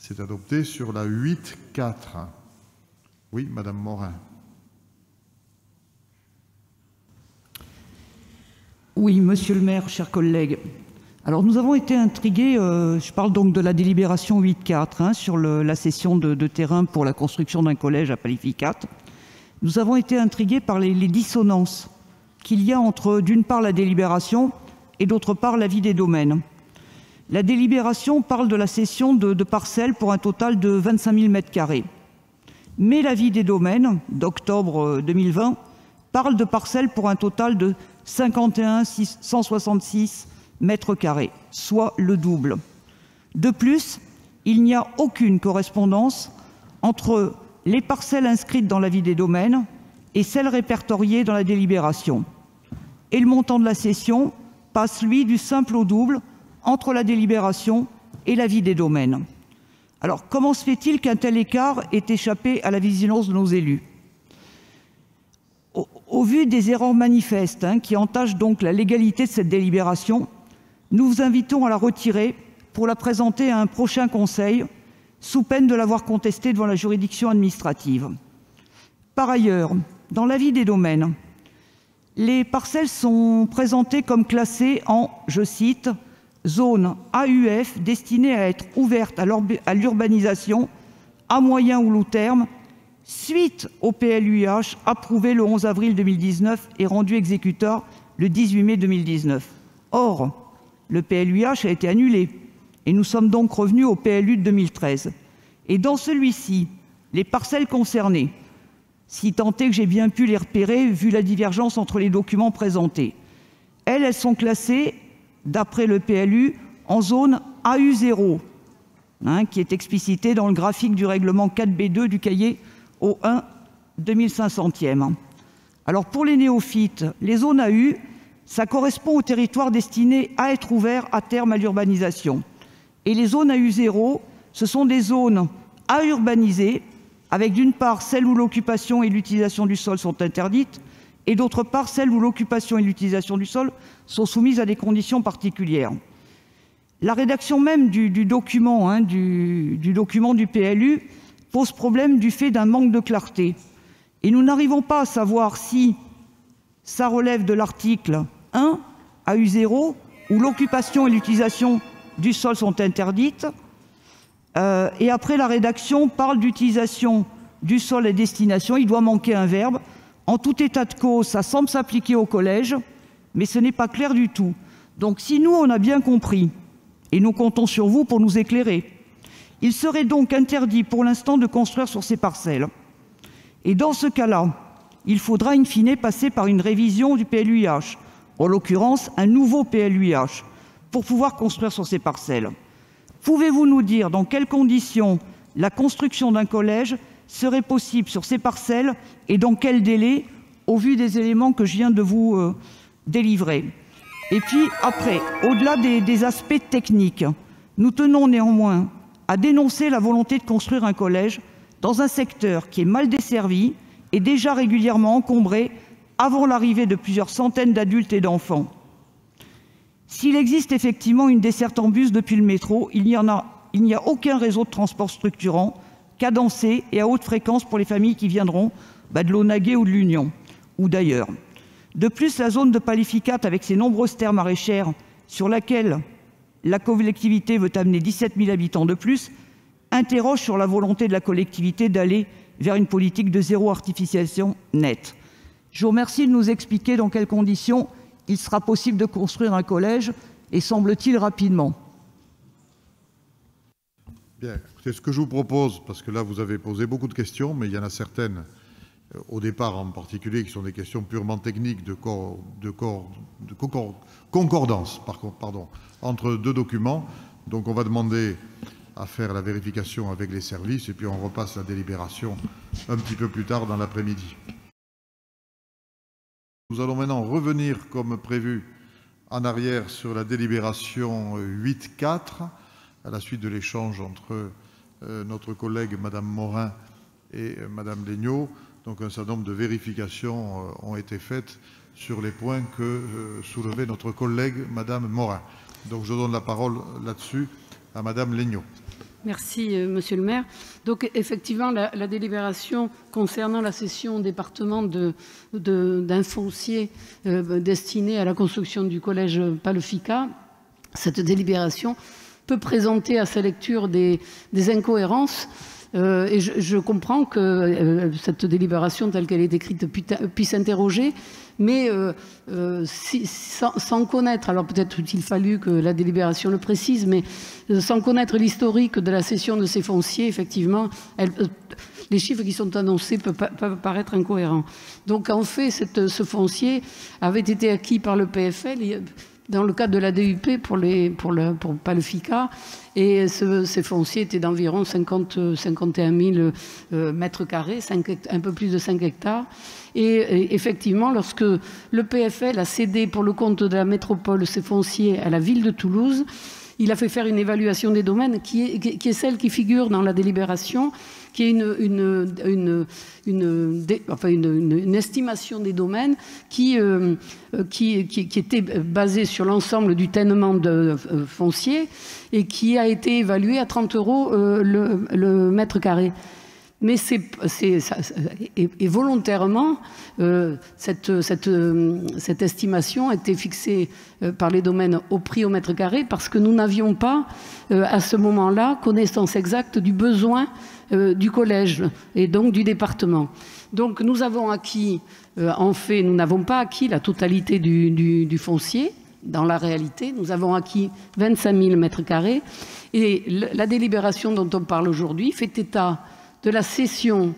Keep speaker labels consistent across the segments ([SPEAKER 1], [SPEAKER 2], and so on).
[SPEAKER 1] C'est adopté. Sur la 8-4. Oui, Madame Morin.
[SPEAKER 2] Oui, Monsieur le maire, chers collègues. Alors nous avons été intrigués, je parle donc de la délibération 8-4 sur la cession de terrain pour la construction d'un collège à Palificat. Nous avons été intrigués par les dissonances qu'il y a entre, d'une part, la délibération et d'autre part, l'avis des domaines. La délibération parle de la cession de parcelles pour un total de 25 000 m². Mais l'avis des domaines, d'octobre 2020, parle de parcelles pour un total de 51 166 m², soit le double. De plus, il n'y a aucune correspondance entre les parcelles inscrites dans l'avis des domaines et celles répertoriées dans la délibération. Et le montant de la cession passe, lui, du simple au double entre la délibération et l'avis des domaines. Alors, comment se fait-il qu'un tel écart ait échappé à la vigilance de nos élus ? Au vu des erreurs manifestes qui entachent donc la légalité de cette délibération, nous vous invitons à la retirer pour la présenter à un prochain conseil, sous peine de l'avoir contestée devant la juridiction administrative. Par ailleurs, dans l'avis des domaines, les parcelles sont présentées comme classées en, je cite, zone AUF destinée à être ouverte à l'urbanisation à moyen ou long terme, suite au PLUiH approuvé le 11 avril 2019 et rendu exécutoire le 18 mai 2019. Or, le PLUiH a été annulé et nous sommes donc revenus au PLU de 2013. Et dans celui-ci, les parcelles concernées, si tant est que j'ai bien pu les repérer vu la divergence entre les documents présentés, elles sont classées, d'après le PLU, en zone AU0, qui est explicité dans le graphique du règlement 4B2 du cahier au 1 2500e. Alors pour les néophytes, les zones AU, ça correspond au territoire destiné à être ouvert à terme à l'urbanisation. Et les zones AU0, ce sont des zones à urbaniser, avec d'une part celles où l'occupation et l'utilisation du sol sont interdites, et d'autre part celles où l'occupation et l'utilisation du sol sont soumises à des conditions particulières. La rédaction même du document du PLU pose problème du fait d'un manque de clarté. Et nous n'arrivons pas à savoir si ça relève de l'article 1, AU0, où l'occupation et l'utilisation du sol sont interdites, et après la rédaction parle d'utilisation du sol et destination, il doit manquer un verbe. En tout état de cause, ça semble s'appliquer au collège, mais ce n'est pas clair du tout. Donc si nous, on a bien compris, et nous comptons sur vous pour nous éclairer, il serait donc interdit pour l'instant de construire sur ces parcelles. Et dans ce cas-là, il faudra in fine passer par une révision du PLUiH, en l'occurrence un nouveau PLUiH, pour pouvoir construire sur ces parcelles. Pouvez-vous nous dire dans quelles conditions la construction d'un collège serait possible sur ces parcelles et dans quel délai, au vu des éléments que je viens de vous délivrer? Et puis après, au-delà des aspects techniques, nous tenons néanmoins à dénoncer la volonté de construire un collège dans un secteur qui est mal desservi et déjà régulièrement encombré avant l'arrivée de plusieurs centaines d'adultes et d'enfants. S'il existe effectivement une desserte en bus depuis le métro, il n'y a aucun réseau de transport structurant, cadencé et à haute fréquence pour les familles qui viendront de l'Aunaguet ou de l'Union, ou d'ailleurs. De plus, la zone de Palificat, avec ses nombreuses terres maraîchères sur laquelle la collectivité veut amener 17 000 habitants de plus, interroge sur la volonté de la collectivité d'aller vers une politique de zéro artificialisation nette. Je vous remercie de nous expliquer dans quelles conditions il sera possible de construire un collège, et semble-t-il rapidement.
[SPEAKER 1] Bien, c'est ce que je vous propose, parce que là vous avez posé beaucoup de questions, mais il y en a certaines, au départ en particulier, qui sont des questions purement techniques de concordance entre deux documents. Donc on va demander à faire la vérification avec les services, et puis on repasse la délibération un petit peu plus tard dans l'après-midi. Nous allons maintenant revenir, comme prévu, en arrière sur la délibération 8-4, à la suite de l'échange entre notre collègue Madame Morin et Madame Legnaud. Donc un certain nombre de vérifications ont été faites sur les points que soulevait notre collègue Madame Morin. Donc je donne la parole là-dessus à Madame Legnaud.
[SPEAKER 3] Merci, monsieur le maire. Donc, effectivement, la délibération concernant la cession au département d'un foncier destiné à la construction du collège Palefica, cette délibération peut présenter à sa lecture des incohérences. Et je comprends que cette délibération telle qu'elle est écrite puisse interroger, mais sans connaître, alors peut-être qu'il fallu que la délibération le précise, mais sans connaître l'historique de la cession de ces fonciers, effectivement, les chiffres qui sont annoncés peuvent paraître incohérents. Donc en fait, ce foncier avait été acquis par le PFL dans le cadre de la DUP pour Palefica, et ces fonciers étaient d'environ 51 000 mètres carrés, un peu plus de 5 hectares. Et effectivement, lorsque le PFL a cédé pour le compte de la métropole ces fonciers à la ville de Toulouse, il a fait faire une évaluation des domaines qui est celle qui figure dans la délibération, qui est une estimation des domaines qui était basée sur l'ensemble du ténement de foncier et qui a été évaluée à 30 € le mètre carré. Mais volontairement, cette estimation a été fixée par les domaines au prix au mètre carré parce que nous n'avions pas, à ce moment-là, connaissance exacte du besoin du collège et donc du département. Donc nous avons acquis, en fait, nous n'avons pas acquis la totalité du foncier. Dans la réalité, nous avons acquis 25 000 mètres carrés et la délibération dont on parle aujourd'hui fait état de la cession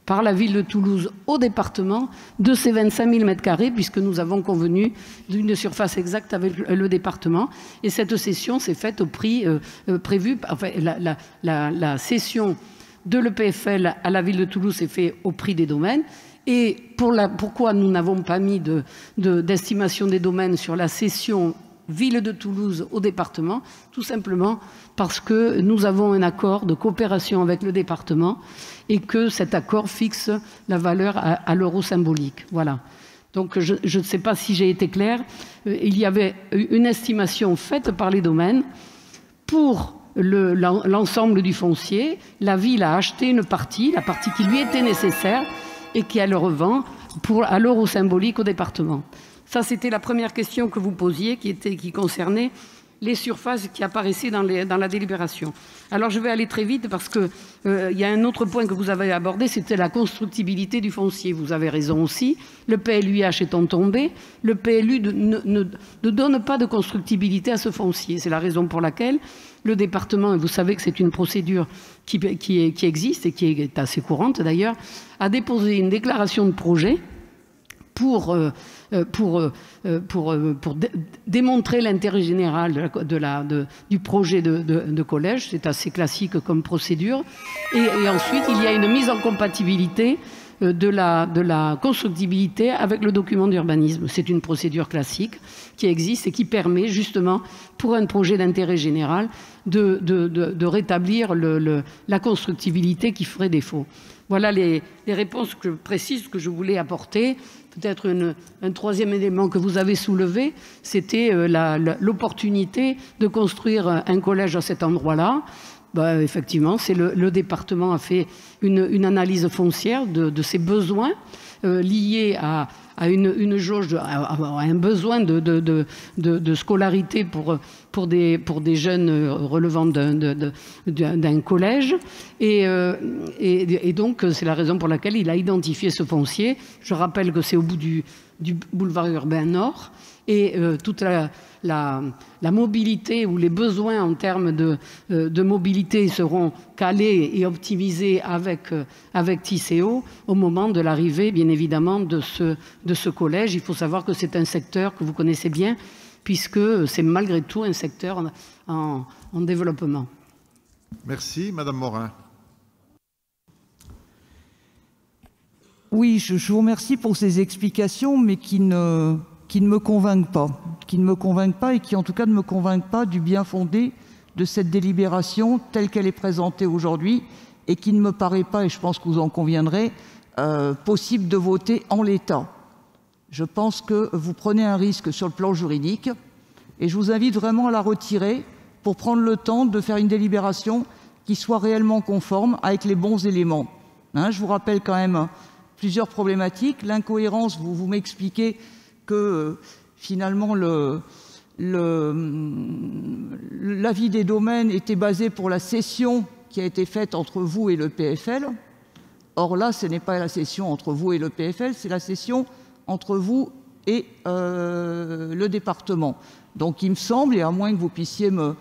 [SPEAKER 3] par la ville de Toulouse au département de ces 25 000 mètres carrés, puisque nous avons convenu d'une surface exacte avec le département. Et cette cession s'est faite au prix prévu. Enfin, la cession de l'EPFL à la ville de Toulouse s'est faite au prix des domaines. Et pourquoi nous n'avons pas mis d'estimation des domaines sur la cession ville de Toulouse au département? Tout simplement parce que nous avons un accord de coopération avec le département et que cet accord fixe la valeur à l'euro symbolique. Voilà. Donc je ne sais pas si j'ai été claire. Il y avait une estimation faite par les domaines pour l'ensemble du foncier. La ville a acheté une partie, la partie qui lui était nécessaire et qu'elle revend à l'euro symbolique au département. Ça, c'était la première question que vous posiez, qui concernait les surfaces qui apparaissaient dans la délibération. Alors, je vais aller très vite parce qu'il y a un autre point que vous avez abordé, c'était la constructibilité du foncier. Vous avez raison aussi. Le PLUiH étant tombé, le PLU ne donne pas de constructibilité à ce foncier. C'est la raison pour laquelle le département, et vous savez que c'est une procédure qui existe et qui est assez courante d'ailleurs, a déposé une déclaration de projet pour démontrer l'intérêt général du projet de collège. C'est assez classique comme procédure. Et ensuite, il y a une mise en compatibilité de la constructibilité avec le document d'urbanisme. C'est une procédure classique qui existe et qui permet justement, pour un projet d'intérêt général, de rétablir la constructibilité qui ferait défaut. Voilà les réponses précises que je voulais apporter. Peut-être un troisième élément que vous avez soulevé, c'était l'opportunité de construire un collège à cet endroit-là. Ben, effectivement, le département a fait une analyse foncière de ses besoins liés à une jauge, à un besoin de scolarité pour des jeunes relevant d'un collège. Et donc, c'est la raison pour laquelle il a identifié ce foncier. Je rappelle que c'est au bout du boulevard urbain nord. Et toute la mobilité ou les besoins en termes de mobilité seront calés et optimisés avec Tisséo au moment de l'arrivée, bien évidemment, de ce collège. Il faut savoir que c'est un secteur que vous connaissez bien, puisque c'est malgré tout un secteur en développement.
[SPEAKER 1] Merci. Madame Morin.
[SPEAKER 2] Oui, je vous remercie pour ces explications, mais qui ne me convainquent pas, et qui en tout cas ne me convainquent pas du bien fondé de cette délibération telle qu'elle est présentée aujourd'hui, et qui ne me paraît pas, et je pense que vous en conviendrez, possible de voter en l'état. Je pense que vous prenez un risque sur le plan juridique, et je vous invite vraiment à la retirer pour prendre le temps de faire une délibération qui soit réellement conforme avec les bons éléments. Hein, je vous rappelle quand même plusieurs problématiques. L'incohérence, vous m'expliquez que finalement l'avis des domaines était basé pour la cession qui a été faite entre vous et le PFL. Or là, ce n'est pas la cession entre vous et le PFL, c'est la cession entre vous et le département. Donc il me semble, et à moins que vous puissiez me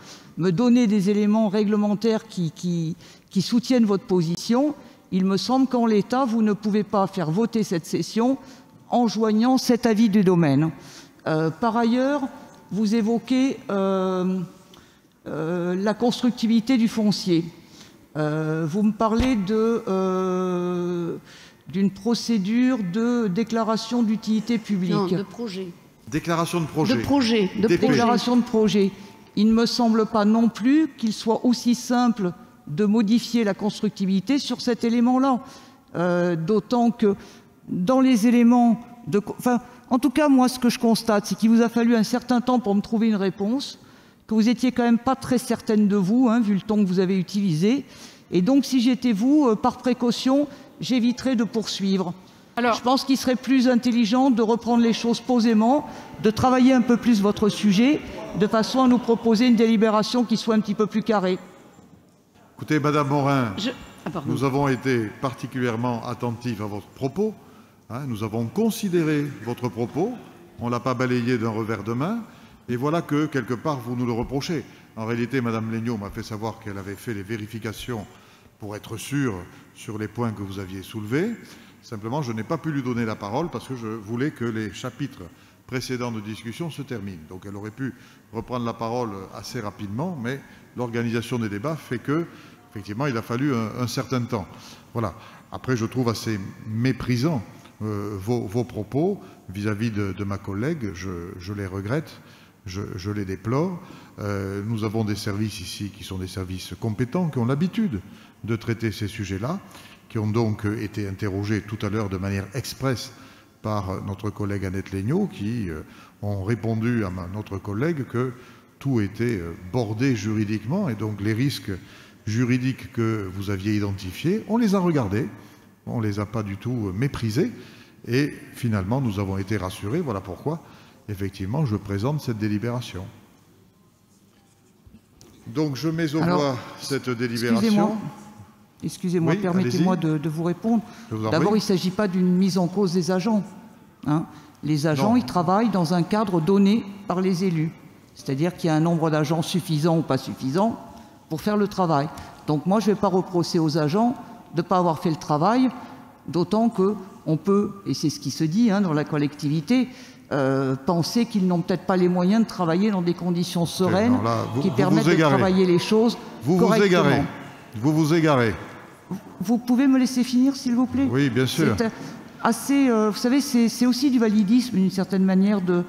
[SPEAKER 2] donner des éléments réglementaires qui soutiennent votre position, il me semble qu'en l'état, vous ne pouvez pas faire voter cette cession en joignant cet avis du domaine. Par ailleurs, vous évoquez la constructivité du foncier. Vous me parlez d'une procédure de déclaration d'utilité publique.
[SPEAKER 3] Non, de projet.
[SPEAKER 1] Déclaration de projet.
[SPEAKER 3] De projet.
[SPEAKER 2] Déclaration de projet. Il ne me semble pas non plus qu'il soit aussi simple de modifier la constructivité sur cet élément-là. D'autant que dans les éléments de... Enfin, en tout cas, moi, ce que je constate, c'est qu'il vous a fallu un certain temps pour me trouver une réponse, que vous n'étiez quand même pas très certaine de vous, hein, vu le temps que vous avez utilisé. Et donc, si j'étais vous, par précaution, j'éviterais de poursuivre. Alors, je pense qu'il serait plus intelligent de reprendre les choses posément, de travailler un peu plus votre sujet, de façon à nous proposer une délibération qui soit un petit peu plus carrée.
[SPEAKER 1] Écoutez, Madame Morin, nous avons été particulièrement attentifs à votre propos. Hein, nous avons considéré votre propos. On ne l'a pas balayé d'un revers de main. Et voilà que, quelque part, vous nous le reprochez. En réalité, Madame Legnaud m'a fait savoir qu'elle avait fait les vérifications pour être sûre sur les points que vous aviez soulevés. Simplement, je n'ai pas pu lui donner la parole parce que je voulais que les chapitres précédents de discussion se terminent. Donc elle aurait pu reprendre la parole assez rapidement, mais l'organisation des débats fait que, effectivement, il a fallu un certain temps. Voilà. Après, je trouve assez méprisant vos propos vis-à-vis de ma collègue. Je les regrette, je les déplore. Nous avons des services ici qui sont des services compétents, qui ont l'habitude de traiter ces sujets-là, qui ont donc été interrogés tout à l'heure de manière expresse par notre collègue Annette Legnaud, qui ont répondu à notre collègue que tout était bordé juridiquement, et donc les risques juridiques que vous aviez identifiés, on les a regardés, on ne les a pas du tout méprisés, et finalement nous avons été rassurés. Voilà pourquoi, effectivement, je présente cette délibération. Donc je mets au voix cette délibération.
[SPEAKER 2] Excusez-moi,
[SPEAKER 1] oui,
[SPEAKER 2] permettez-moi de vous répondre. D'abord, il ne s'agit pas d'une mise en cause des agents. Hein. Les agents, ils travaillent dans un cadre donné par les élus. C'est-à-dire qu'il y a un nombre d'agents suffisant ou pas suffisant pour faire le travail. Donc moi, je ne vais pas reprocher aux agents de ne pas avoir fait le travail, d'autant qu'on peut, et c'est ce qui se dit hein, dans la collectivité, penser qu'ils n'ont peut-être pas les moyens de travailler dans des conditions sereines qui permettent de travailler les choses correctement.
[SPEAKER 1] Vous vous égarez.
[SPEAKER 2] Vous pouvez me laisser finir, s'il vous plaît?
[SPEAKER 1] Oui, bien sûr.
[SPEAKER 2] C'est assez, vous savez, c'est aussi du validisme, d'une certaine manière, de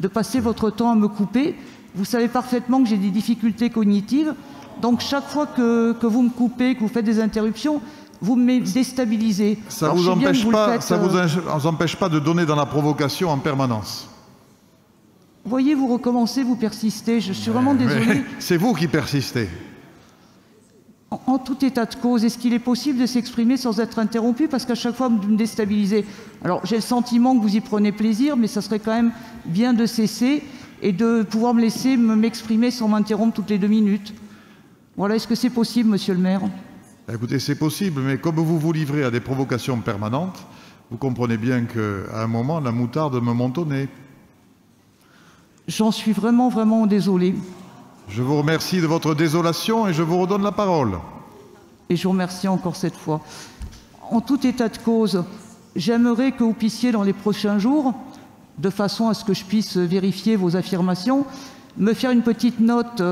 [SPEAKER 2] passer votre temps à me couper. Vous savez parfaitement que j'ai des difficultés cognitives. Donc, chaque fois que vous me coupez, que vous faites des interruptions, vous me déstabilisez.
[SPEAKER 1] Ça ne vous empêche pas de donner dans la provocation en permanence.
[SPEAKER 2] Vous voyez, vous recommencez, vous persistez. Je suis vraiment désolé.
[SPEAKER 1] C'est vous qui persistez.
[SPEAKER 2] En tout état de cause, est-ce qu'il est possible de s'exprimer sans être interrompu? Parce qu'à chaque fois, vous me déstabilisez. Alors, j'ai le sentiment que vous y prenez plaisir, mais ça serait quand même bien de cesser et de pouvoir me laisser m'exprimer sans m'interrompre toutes les 2 minutes. Voilà, est-ce que c'est possible, monsieur le maire?
[SPEAKER 1] Écoutez, c'est possible, mais comme vous vous livrez à des provocations permanentes, vous comprenez bien qu'à un moment, la moutarde me monte au nez.
[SPEAKER 2] J'en suis vraiment, vraiment désolé.
[SPEAKER 1] Je vous remercie de votre désolation et je vous redonne la parole.
[SPEAKER 2] Et je vous remercie encore cette fois. En tout état de cause, j'aimerais que vous puissiez, dans les prochains jours, de façon à ce que je puisse vérifier vos affirmations, me faire une petite note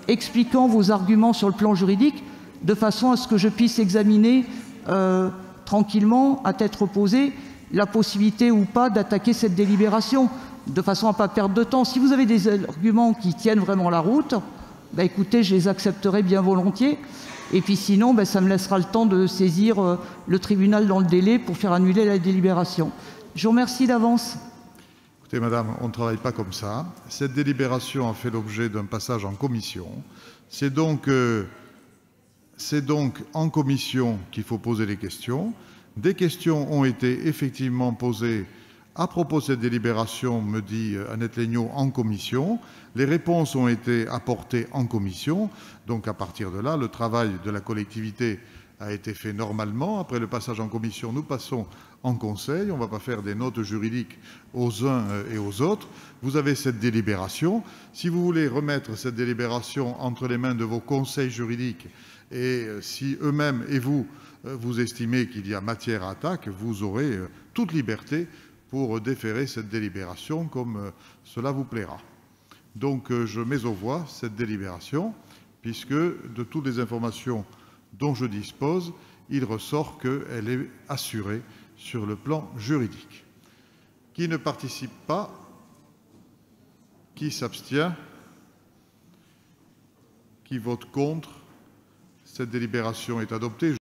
[SPEAKER 2] expliquant vos arguments sur le plan juridique, de façon à ce que je puisse examiner tranquillement, à tête reposée, la possibilité ou pas d'attaquer cette délibération, de façon à ne pas perdre de temps. Si vous avez des arguments qui tiennent vraiment la route, bah écoutez, je les accepterai bien volontiers. Et puis sinon, bah, ça me laissera le temps de saisir le tribunal dans le délai pour faire annuler la délibération. Je vous remercie d'avance.
[SPEAKER 1] Écoutez, madame, on ne travaille pas comme ça. Cette délibération a fait l'objet d'un passage en commission. C'est donc C'est donc en commission qu'il faut poser les questions. Des questions ont été effectivement posées à propos de cette délibération, me dit Annette Legnaud, en commission. Les réponses ont été apportées en commission. Donc à partir de là, le travail de la collectivité a été fait normalement. Après le passage en commission, nous passons en conseil. On ne va pas faire des notes juridiques aux uns et aux autres. Vous avez cette délibération. Si vous voulez remettre cette délibération entre les mains de vos conseils juridiques et si eux-mêmes et vous, vous estimez qu'il y a matière à attaque, vous aurez toute liberté pour déférer cette délibération comme cela vous plaira. Donc je mets aux voix cette délibération, puisque de toutes les informations dont je dispose, il ressort qu'elle est assurée sur le plan juridique. Qui ne participe pas? Qui s'abstient? Qui vote contre? Cette délibération est adoptée.